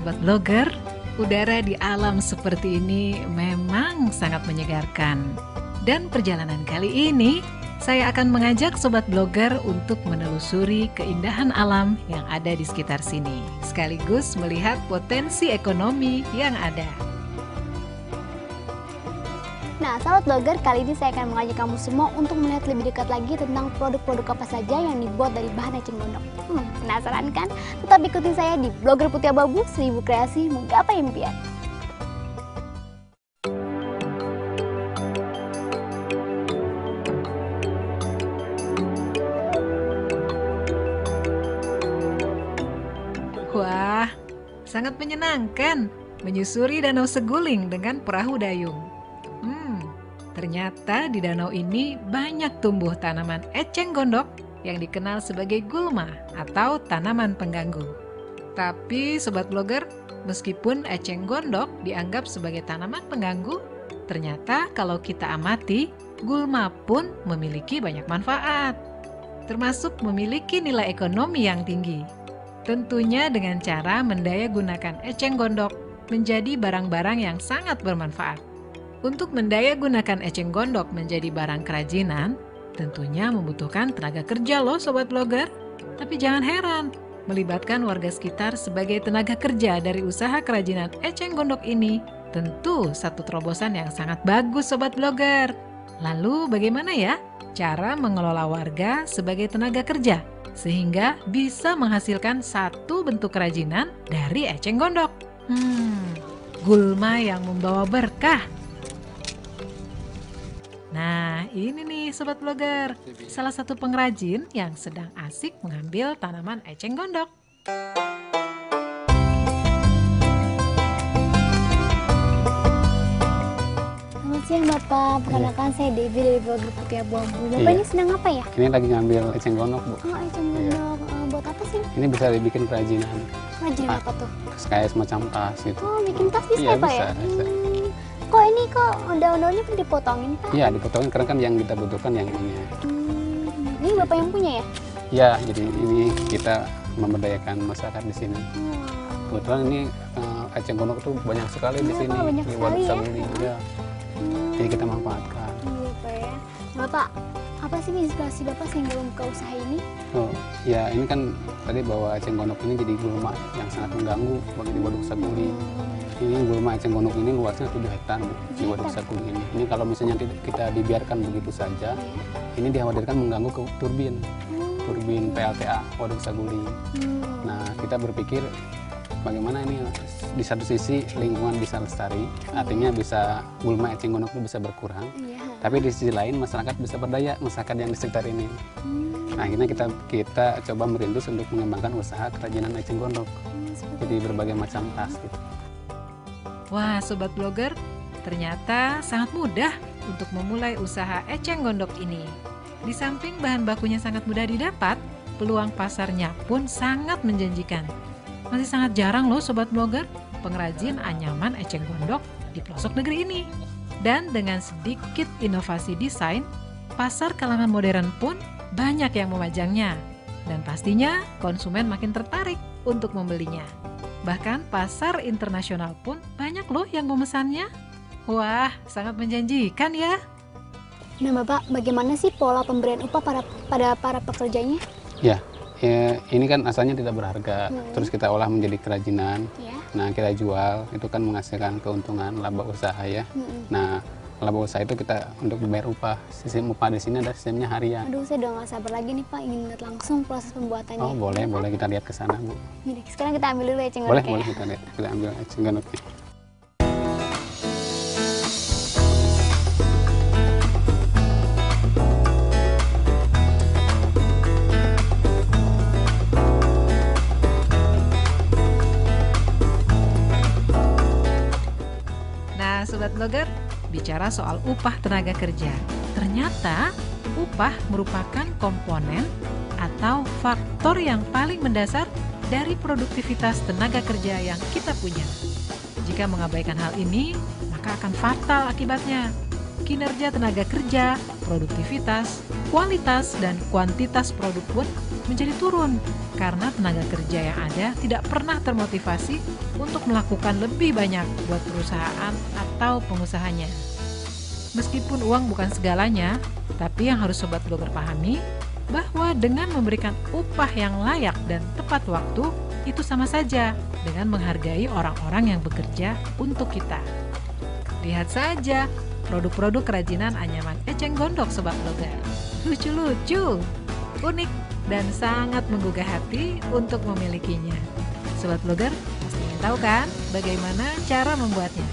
Sobat Blogger, udara di alam seperti ini memang sangat menyegarkan. Dan perjalanan kali ini, saya akan mengajak Sobat Blogger untuk menelusuri keindahan alam yang ada di sekitar sini, sekaligus melihat potensi ekonomi yang ada. Nah, sahabat blogger, kali ini saya akan mengajak kamu semua untuk melihat lebih dekat lagi tentang produk-produk apa saja yang dibuat dari bahan eceng gondok. Penasaran kan? Tetap ikuti saya di Blogger Putih Abu-Abu, 1000 kreasi menggapai impian. Wah, sangat menyenangkan menyusuri Danau Seguling dengan perahu dayung. Ternyata di danau ini banyak tumbuh tanaman eceng gondok yang dikenal sebagai gulma atau tanaman pengganggu. Tapi Sobat Blogger, meskipun eceng gondok dianggap sebagai tanaman pengganggu, ternyata kalau kita amati, gulma pun memiliki banyak manfaat, termasuk memiliki nilai ekonomi yang tinggi. Tentunya dengan cara mendaya gunakan eceng gondok menjadi barang-barang yang sangat bermanfaat. Untuk mendaya gunakan eceng gondok menjadi barang kerajinan, tentunya membutuhkan tenaga kerja loh Sobat Blogger. Tapi jangan heran, melibatkan warga sekitar sebagai tenaga kerja dari usaha kerajinan eceng gondok ini tentu satu terobosan yang sangat bagus Sobat Blogger. Lalu bagaimana ya cara mengelola warga sebagai tenaga kerja sehingga bisa menghasilkan satu bentuk kerajinan dari eceng gondok? Gulma yang membawa berkah. Nah, ini nih Sobat Blogger, salah satu pengrajin yang sedang asik mengambil tanaman eceng gondok. Selamat siang Bapak, perkenalkan saya Devi dari Blogger Putih Abu-Abu. Bapak ini sedang apa ya? Ini lagi ngambil eceng gondok, Bu. Oh, eceng gondok. Buat apa sih? Ini bisa dibikin kerajinan. Kerajinan apa tuh? Kayak semacam tas gitu. Oh, bikin tas bisa Iya, ya Pak bisa, ya? bisa. Kok ini daun-daunnya dipotongin Pak? Iya, dipotongin karena kan yang kita butuhkan yang ini. Ini Bapak yang punya ya? Iya, jadi ini kita memberdayakan masyarakat di sini. Kebetulan ini eceng gondok tuh banyak sekali di Iya, sini. Pak, banyak Di sekali Waduk ya. Saguling, ya. Jadi kita manfaatkan. Iya Pak ya. Bapak, apa sih inspirasi Bapak sehingga membuka usaha ini? Oh, ya ini kan tadi bahwa eceng gondok ini jadi gulma yang sangat mengganggu bagi di Waduk Saguling. Ini gulma eceng gondok ini luasnya 7 hektar, Bu, di Waduk Saguling ini. Ini kalau misalnya kita dibiarkan begitu saja, ini dikhawatirkan mengganggu ke turbin PLTA Waduk Saguling. Nah, kita berpikir bagaimana ini di satu sisi lingkungan bisa lestari, artinya bisa gulma eceng gondok itu bisa berkurang, tapi di sisi lain masyarakat bisa berdaya, masyarakat yang di sekitar ini. Nah, akhirnya kita coba merintis untuk mengembangkan usaha kerajinan eceng gondok, jadi berbagai macam tas gitu. Wah, Sobat Blogger, ternyata sangat mudah untuk memulai usaha eceng gondok ini. Di samping bahan bakunya sangat mudah didapat, peluang pasarnya pun sangat menjanjikan. Masih sangat jarang loh Sobat Blogger, pengrajin anyaman eceng gondok di pelosok negeri ini. Dan dengan sedikit inovasi desain, pasar kalangan modern pun banyak yang memajangnya. Dan pastinya konsumen makin tertarik untuk membelinya. Bahkan pasar internasional pun banyak loh yang memesannya. Wah, sangat menjanjikan ya. Nah Bapak, bagaimana sih pola pemberian upah pada para pekerjanya? Ya, ini kan asalnya tidak berharga, terus kita olah menjadi kerajinan. Nah, kita jual, itu kan menghasilkan keuntungan, laba usaha ya. Nah, laba usaha itu kita untuk dibayar upah. Sistem upah di sini ada sistemnya harian. Aduh, saya udah gak sabar lagi nih Pak, ingin lihat langsung proses pembuatannya. Oh, boleh kita lihat ke sana, Bu. Ini, sekarang kita ambil dulu eceng Boleh gondoknya. kita lihat, kita ambil eceng gondoknya. Nah, Sobat Blogger, bicara soal upah tenaga kerja, ternyata upah merupakan komponen atau faktor yang paling mendasar dari produktivitas tenaga kerja yang kita punya. Jika mengabaikan hal ini, maka akan fatal akibatnya. Kinerja tenaga kerja, produktivitas, kualitas, dan kuantitas produk pun menjadi turun karena tenaga kerja yang ada tidak pernah termotivasi untuk melakukan lebih banyak buat perusahaan atau pengusahanya. Meskipun uang bukan segalanya, tapi yang harus Sobat Blogger pahami bahwa dengan memberikan upah yang layak dan tepat waktu, itu sama saja dengan menghargai orang-orang yang bekerja untuk kita. Lihat saja produk-produk kerajinan anyaman eceng gondok Sobat Blogger. Lucu-lucu, unik, dan sangat menggugah hati untuk memilikinya. Sobat Blogger pasti ingin tahu kan bagaimana cara membuatnya?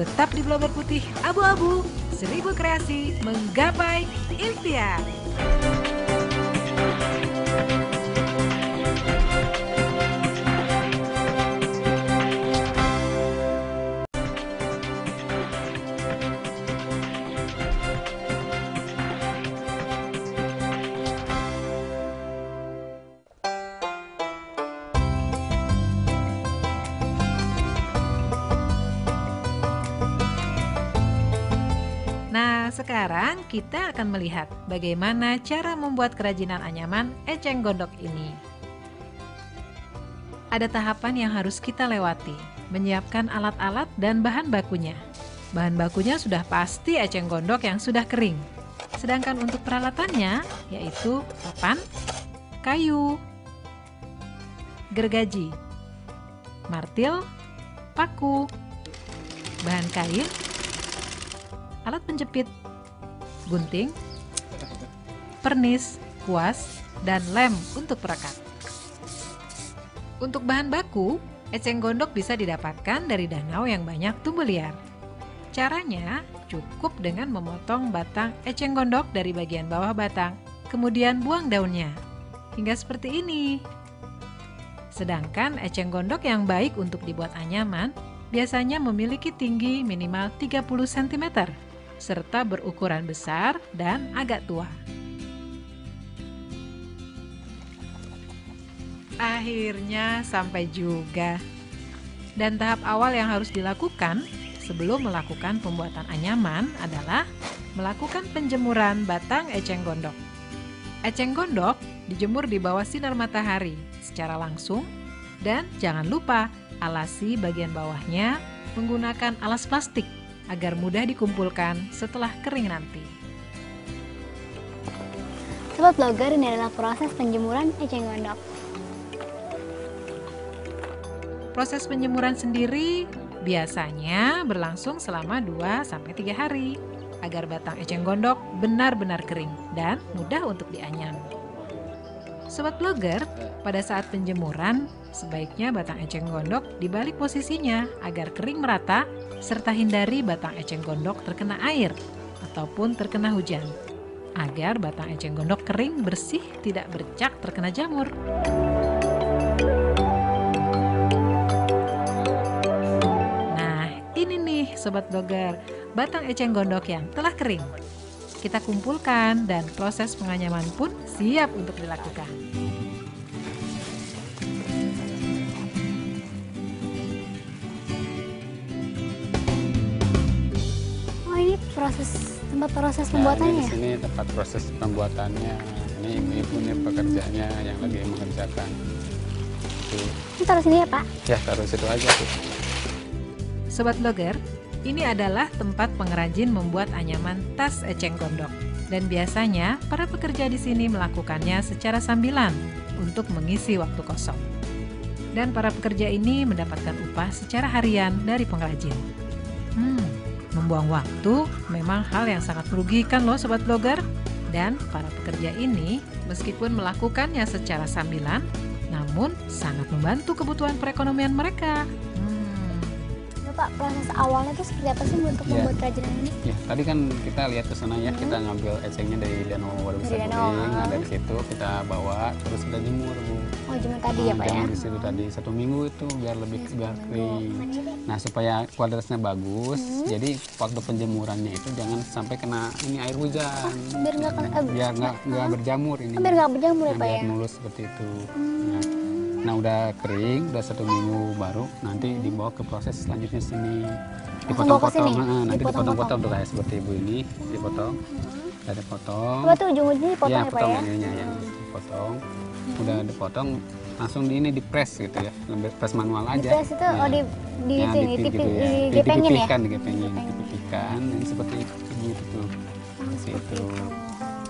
Tetap di Blogger Putih Abu-Abu, 1000 kreasi menggapai impian. Nah, sekarang kita akan melihat bagaimana cara membuat kerajinan anyaman eceng gondok ini. Ada tahapan yang harus kita lewati, menyiapkan alat-alat dan bahan bakunya. Bahan bakunya sudah pasti eceng gondok yang sudah kering. Sedangkan untuk peralatannya, yaitu papan, kayu, gergaji, martil, paku, bahan kain, alat penjepit, gunting, pernis, kuas, dan lem untuk perekat. Untuk bahan baku, eceng gondok bisa didapatkan dari danau yang banyak tumbuh liar. Caranya cukup dengan memotong batang eceng gondok dari bagian bawah batang, kemudian buang daunnya, hingga seperti ini. Sedangkan eceng gondok yang baik untuk dibuat anyaman biasanya memiliki tinggi minimal 30 cm, serta berukuran besar dan agak tua. Akhirnya sampai juga. Dan tahap awal yang harus dilakukan sebelum melakukan pembuatan anyaman adalah melakukan penjemuran batang eceng gondok. Eceng gondok dijemur di bawah sinar matahari secara langsung, dan jangan lupa alasi bagian bawahnya menggunakan alas plastik agar mudah dikumpulkan setelah kering nanti. Sobat Blogger, ini adalah proses penjemuran eceng gondok. Proses penjemuran sendiri biasanya berlangsung selama 2-3 hari agar batang eceng gondok benar-benar kering dan mudah untuk dianyam. Sobat Blogger, pada saat penjemuran, sebaiknya batang eceng gondok dibalik posisinya agar kering merata serta hindari batang eceng gondok terkena air ataupun terkena hujan, agar batang eceng gondok kering bersih tidak bercak terkena jamur. Nah, ini nih Sobat Blogger, batang eceng gondok yang telah kering. Kita kumpulkan dan proses penganyaman pun siap untuk dilakukan. Oh, ini tempat proses pembuatannya Di ya? sini tempat proses pembuatannya. Ini ibu-ibu nih pekerjanya yang lagi mengerjakan. Ini taruh sini ya Pak? Ya, taruh situ aja tuh. Sobat Blogger, ini adalah tempat pengrajin membuat anyaman tas eceng gondok. Dan biasanya para pekerja di sini melakukannya secara sambilan untuk mengisi waktu kosong. Dan para pekerja ini mendapatkan upah secara harian dari pengrajin. Membuang waktu memang hal yang sangat merugikan loh Sobat Blogger. Dan para pekerja ini meskipun melakukannya secara sambilan, namun sangat membantu kebutuhan perekonomian mereka. Pak, proses awalnya itu seperti apa sih untuk membuat kerajinan ini? Ya, tadi kan kita lihat ke sana ya, kita ngambil ecengnya dari Danau Waduk Saguling. Nah, dari situ kita bawa terus kita jemur, Bu. Oh, jemur tadi ya Pak ya? Jemur di situ tadi 1 minggu itu biar kering. Nah, supaya kualitasnya bagus, jadi waktu penjemurannya itu jangan sampai kena ini air hujan. Biar nggak berjamur ini. Biar nggak berjamur ya Pak ya? Biar mulus seperti itu. Nah, udah kering, udah 1 minggu baru nanti dibawa ke proses selanjutnya sini. Dipotong-potong, nanti dipotong-potong tuh kayak seperti ibu ini, dipotong. Ada potong. Coba tuh ujung-ujungnya dipotong Ya, ya Pak potong ya? ininya yang dipotong. udah dipotong langsung di ini dipres gitu ya, lebih press manual aja. Dipres itu Ya. di Ya, itu ini, gitu ya. digepengin ya. Dipipihkan ini seperti itu tuh. Seperti itu.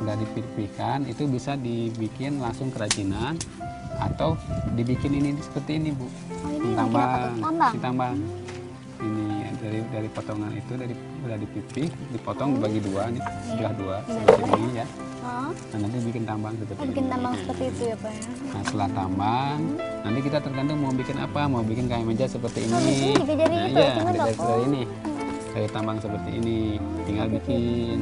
Udah dipipihkan, itu bisa dibikin langsung kerajinan atau dibikin ini seperti ini, Bu. Oh, ini Tambang, tambang. ditambang. Ini dari potongan itu udah dipipih, dipotong dibagi dua nih, sebelah dua seperti ini ya. Oh, Nah, nanti bikin tambang seperti bikin ini. tambang seperti itu ya, Pak ya. Nah, setelah tambang, nanti kita tergantung mau bikin apa, mau bikin kayak meja seperti ini. Oh, di sini juga dari Nah, itu, iya, cuma dari dok. ini, dari tambang seperti ini, tinggal bikin.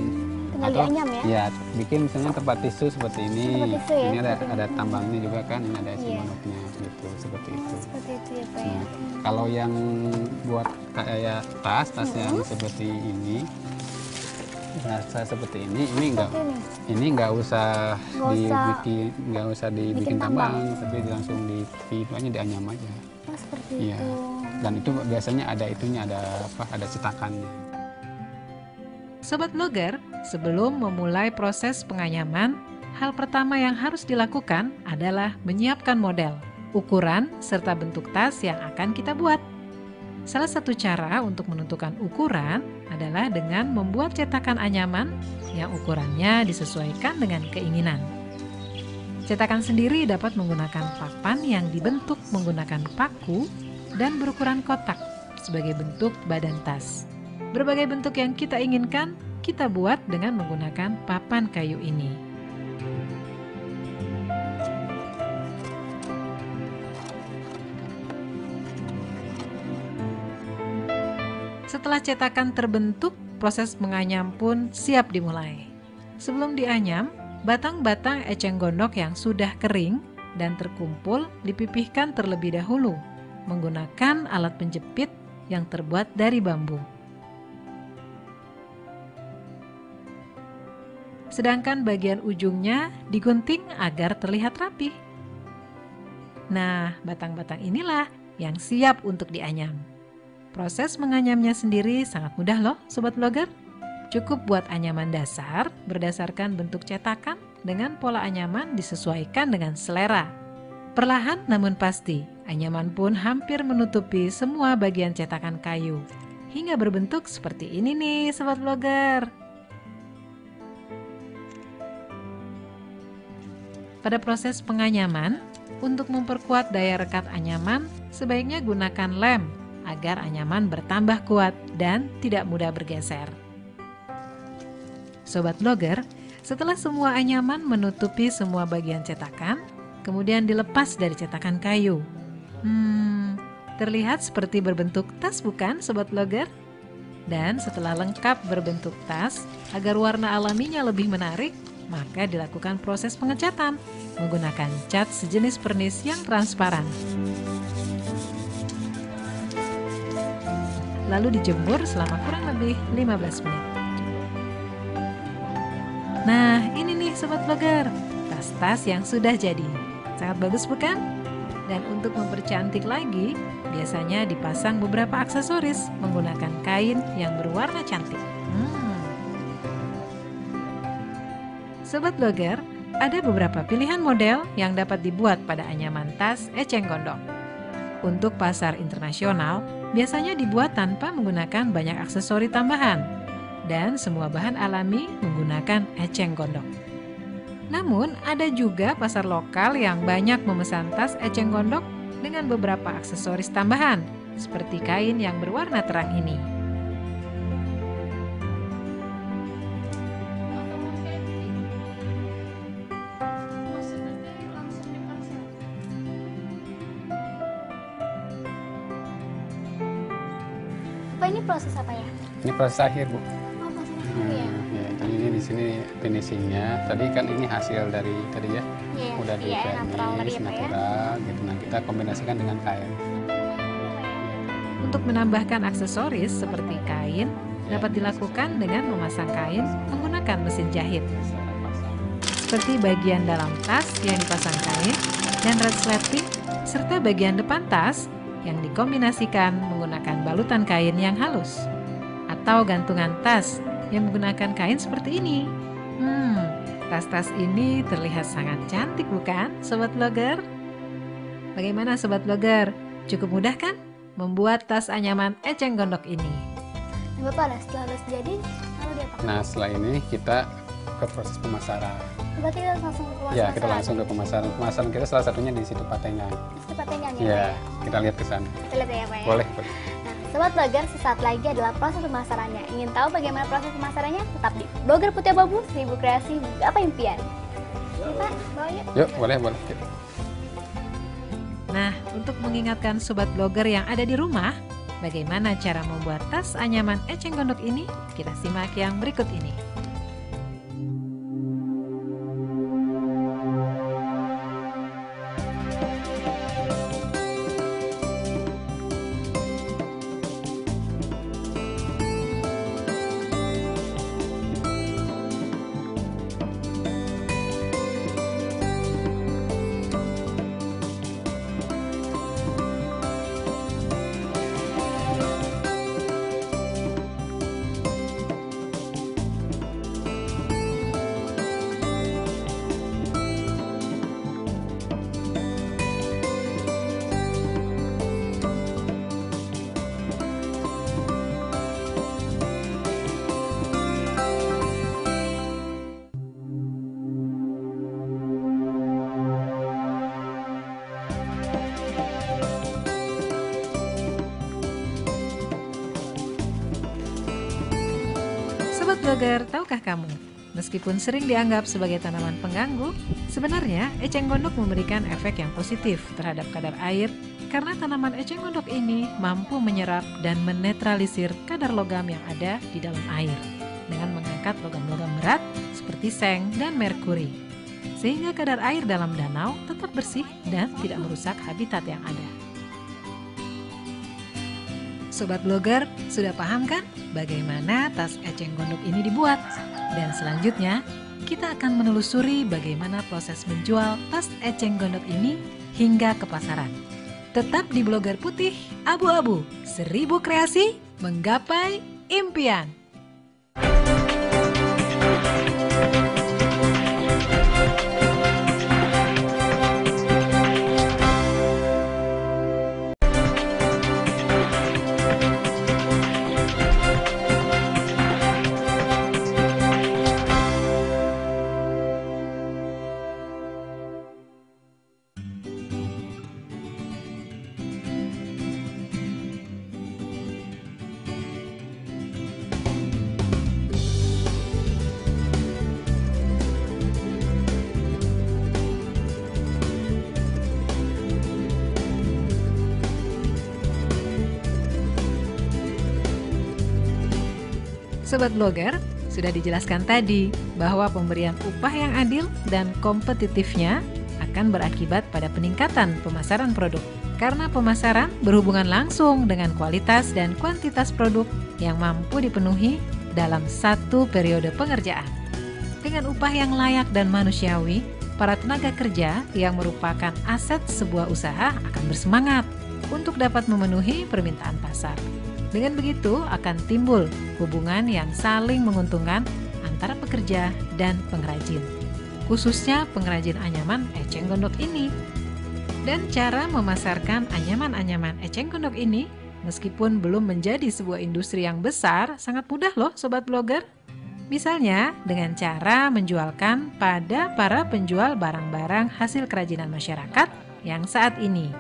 Tinggal dianyam ya. Ya, bikin misalnya tempat tisu seperti ini. Tempat tisu ya, Ini ada seperti ada ini. tambangnya juga kan, ini ada eceng Iya. gondoknya gitu, seperti itu. Seperti itu ya, Pak ya. Nah, kalau yang buat kayak tas yang seperti ini, tas seperti ini Seperti ini. nggak usah Nggak nggak usah dibikin bikin tambang. tambang, tapi langsung itu aja dianyam aja. Oh, seperti Iya. itu. Dan itu biasanya ada itunya, ada cetakannya. Sobat Blogger, sebelum memulai proses penganyaman, hal pertama yang harus dilakukan adalah menyiapkan model, ukuran, serta bentuk tas yang akan kita buat. Salah satu cara untuk menentukan ukuran adalah dengan membuat cetakan anyaman yang ukurannya disesuaikan dengan keinginan. Cetakan sendiri dapat menggunakan papan yang dibentuk menggunakan paku dan berukuran kotak sebagai bentuk badan tas. Berbagai bentuk yang kita inginkan, kita buat dengan menggunakan papan kayu ini. Setelah cetakan terbentuk, proses menganyam pun siap dimulai. Sebelum dianyam, batang-batang eceng gondok yang sudah kering dan terkumpul dipipihkan terlebih dahulu menggunakan alat penjepit yang terbuat dari bambu. Sedangkan bagian ujungnya digunting agar terlihat rapi. Nah, batang-batang inilah yang siap untuk dianyam. Proses menganyamnya sendiri sangat mudah loh, Sobat Blogger. Cukup buat anyaman dasar berdasarkan bentuk cetakan dengan pola anyaman disesuaikan dengan selera. Perlahan namun pasti, anyaman pun hampir menutupi semua bagian cetakan kayu. Hingga berbentuk seperti ini nih, Sobat Blogger. Pada proses penganyaman, untuk memperkuat daya rekat anyaman, sebaiknya gunakan lem agar anyaman bertambah kuat dan tidak mudah bergeser. Sobat Blogger, setelah semua anyaman menutupi semua bagian cetakan, kemudian dilepas dari cetakan kayu. Terlihat seperti berbentuk tas bukan, Sobat Blogger? Dan setelah lengkap berbentuk tas, agar warna alaminya lebih menarik, maka dilakukan proses pengecatan menggunakan cat sejenis pernis yang transparan. Lalu dijemur selama kurang lebih 15 menit. Nah, ini nih Sobat Blogger, tas-tas yang sudah jadi. Sangat bagus bukan? Dan untuk mempercantik lagi, biasanya dipasang beberapa aksesoris menggunakan kain yang berwarna cantik. Sobat Blogger, ada beberapa pilihan model yang dapat dibuat pada anyaman tas eceng gondok. Untuk pasar internasional, biasanya dibuat tanpa menggunakan banyak aksesori tambahan, dan semua bahan alami menggunakan eceng gondok. Namun, ada juga pasar lokal yang banyak memesan tas eceng gondok dengan beberapa aksesoris tambahan, seperti kain yang berwarna terang ini. Pak, ini proses apa ya? Ini proses akhir, Bu. Oh, proses akhir ya? Ya, jadi ini di sini finishingnya. Tadi kan ini hasil dari tadi ya, Iya, udah di iya, natural tadi finish ya, Pak ya? natural gitu. Nah, kita kombinasikan dengan kain. Untuk menambahkan aksesoris seperti kain, dapat dilakukan dengan memasang kain menggunakan mesin jahit. Seperti bagian dalam tas yang dipasang kain dan resleting, serta bagian depan tas yang dikombinasikan menggunakan balutan kain yang halus. Atau gantungan tas yang menggunakan kain seperti ini. Tas-tas ini terlihat sangat cantik bukan, Sobat Blogger? Bagaimana Sobat Blogger? Cukup mudah kan membuat tas anyaman eceng gondok ini? Nah, Bapak, setelah harus jadi, lalu diapakan? Nah, setelah ini kita ke proses pemasaran. Berarti kita langsung ke proses Ya, kita langsung ke pemasaran. Pemasaran kita salah satunya di situ Patengan. Di Patengan ya, Ya, Pak, ya? kita lihat ke sana. Kita lihat ya Pak ya. Boleh. Nah, Sobat Blogger, sesaat lagi adalah proses pemasarannya. Ingin tahu bagaimana proses pemasarannya? Tetap di Blogger Putih Abu-Abu, 1000 kreasi, gapai impian. Ya, Pak, bawa yuk. Yuk, boleh. Nah, untuk mengingatkan Sobat Blogger yang ada di rumah, bagaimana cara membuat tas anyaman eceng gondok ini? Kita simak yang berikut ini. Sobat Blogger, tahukah kamu? Meskipun sering dianggap sebagai tanaman pengganggu, sebenarnya eceng gondok memberikan efek yang positif terhadap kadar air karena tanaman eceng gondok ini mampu menyerap dan menetralisir kadar logam yang ada di dalam air dengan mengangkat logam-logam berat seperti seng dan merkuri, sehingga kadar air dalam danau tetap bersih dan tidak merusak habitat yang ada. Sobat Blogger, sudah paham kan bagaimana tas eceng gondok ini dibuat? Dan selanjutnya, kita akan menelusuri bagaimana proses menjual tas eceng gondok ini hingga ke pasaran. Tetap di Blogger Putih Abu-Abu, 1000 kreasi menggapai impian. Sobat Blogger, sudah dijelaskan tadi bahwa pemberian upah yang adil dan kompetitifnya akan berakibat pada peningkatan pemasaran produk. Karena pemasaran berhubungan langsung dengan kualitas dan kuantitas produk yang mampu dipenuhi dalam satu periode pengerjaan. Dengan upah yang layak dan manusiawi, para tenaga kerja yang merupakan aset sebuah usaha akan bersemangat untuk dapat memenuhi permintaan pasar. Dengan begitu akan timbul hubungan yang saling menguntungkan antara pekerja dan pengrajin, khususnya pengrajin anyaman eceng gondok ini. Dan cara memasarkan anyaman-anyaman eceng gondok ini, meskipun belum menjadi sebuah industri yang besar, sangat mudah loh Sobat Blogger. Misalnya dengan cara menjualkan pada para penjual barang-barang hasil kerajinan masyarakat yang saat ini,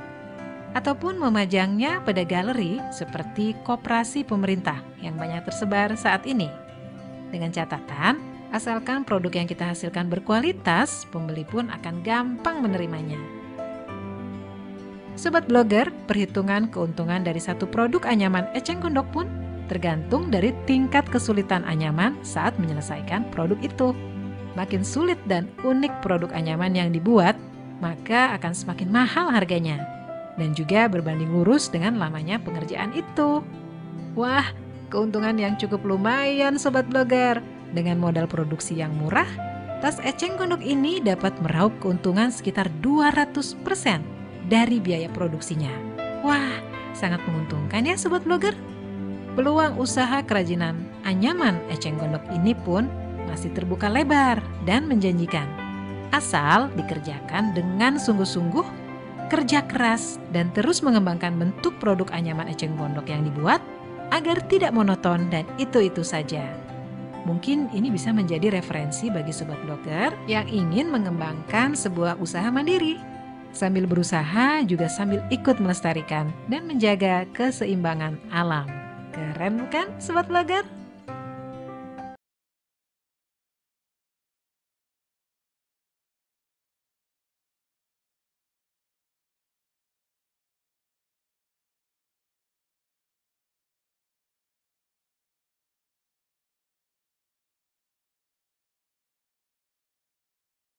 ataupun memajangnya pada galeri seperti koperasi pemerintah yang banyak tersebar saat ini. Dengan catatan, asalkan produk yang kita hasilkan berkualitas, pembeli pun akan gampang menerimanya. Sobat Blogger, perhitungan keuntungan dari satu produk anyaman eceng gondok pun tergantung dari tingkat kesulitan anyaman saat menyelesaikan produk itu. Makin sulit dan unik produk anyaman yang dibuat, maka akan semakin mahal harganya. Dan juga berbanding lurus dengan lamanya pengerjaan itu. Wah, keuntungan yang cukup lumayan Sobat Blogger. Dengan modal produksi yang murah, tas eceng gondok ini dapat meraup keuntungan sekitar 200% dari biaya produksinya. Wah, sangat menguntungkan ya Sobat Blogger. Peluang usaha kerajinan anyaman eceng gondok ini pun masih terbuka lebar dan menjanjikan. Asal dikerjakan dengan sungguh-sungguh, kerja keras, dan terus mengembangkan bentuk produk anyaman eceng gondok yang dibuat agar tidak monoton dan itu-itu saja. Mungkin ini bisa menjadi referensi bagi sobat blogger yang ingin mengembangkan sebuah usaha mandiri. Sambil berusaha juga sambil ikut melestarikan dan menjaga keseimbangan alam. Keren bukan sobat blogger?